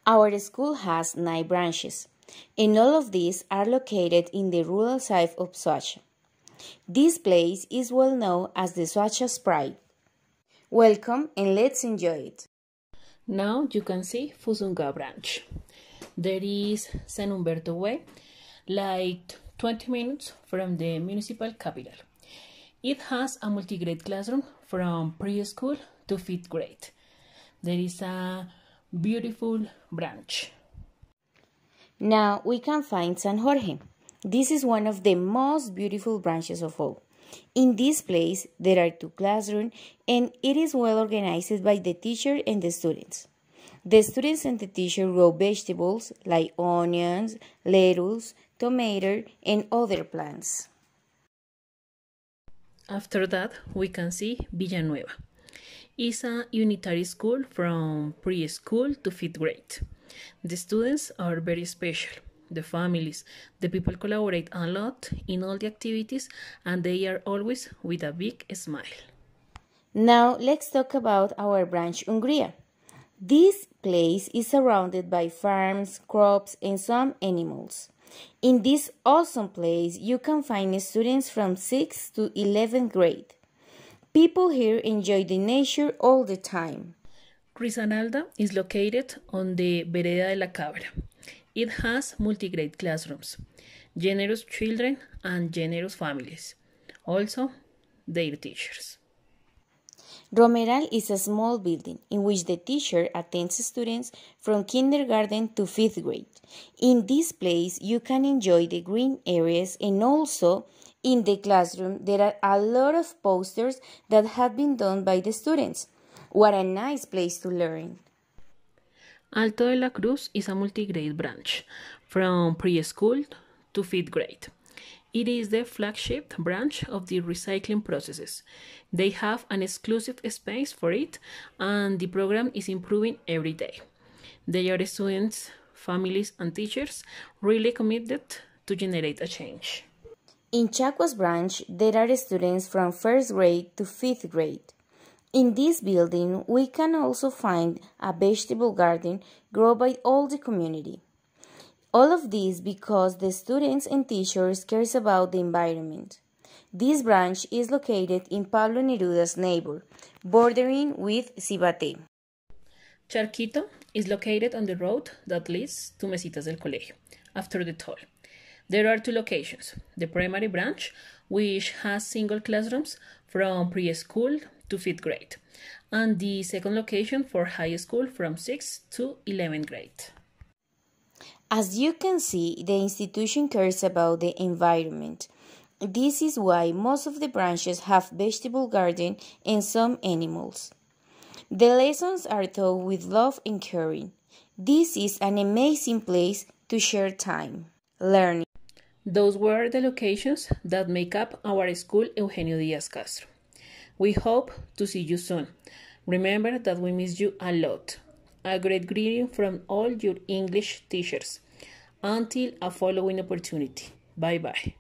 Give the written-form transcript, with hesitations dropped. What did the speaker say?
Our school has 9 branches, and all of these are located in the rural side of Soacha. This place is well known as the Soacha's Pride. Welcome and let's enjoy it. Now you can see Fusunga branch. There is San Humberto Way, like 20 minutes from the municipal capital. It has a multi-grade classroom from preschool to 5th grade. There is a beautiful branch. Now we can find San Jorge. This is one of the most beautiful branches of all. In this place, there are 2 classrooms and it is well organized by the teacher and the students. The students and the teacher grow vegetables like onions, lettuce, tomato, and other plants. After that, we can see Villanueva. It's a unitary school from preschool to 5th grade. The students are very special. The families, the people collaborate a lot in all the activities and they are always with a big smile. Now let's talk about our branch Hungría. This place is surrounded by farms, crops, and some animals. In this awesome place, you can find students from 6th to 11th grade. People here enjoy the nature all the time. Risaralda is located on the Vereda de la Cabra. It has multi-grade classrooms, generous children and generous families. Also, their teachers. Romeral is a small building in which the teacher attends students from kindergarten to 5th grade. In this place, you can enjoy the green areas and also in the classroom there are a lot of posters that have been done by the students. What a nice place to learn! Alto de la Cruz is a multi-grade branch from preschool to 5th grade. It is the flagship branch of the recycling processes. They have an exclusive space for it and the program is improving every day. They are students, families and teachers really committed to generate a change. In Chaco's branch, there are students from 1st grade to 5th grade. In this building, we can also find a vegetable garden grown by all the community. All of this because the students and teachers care about the environment. This branch is located in Pablo Neruda's neighbor, bordering with Cibate. Charquito is located on the road that leads to Mesitas del Colegio, after the toll. There are 2 locations, the primary branch, which has single classrooms from preschool to 5th grade, and the second location for high school from 6th to 11th grade. As you can see, the institution cares about the environment. This is why most of the branches have vegetable garden and some animals. The lessons are taught with love and caring. This is an amazing place to share time, learning. Those were the locations that make up our school Eugenio Díaz Castro. We hope to see you soon. Remember that we miss you a lot. A great greeting from all your English teachers. Until a following opportunity. Bye-bye.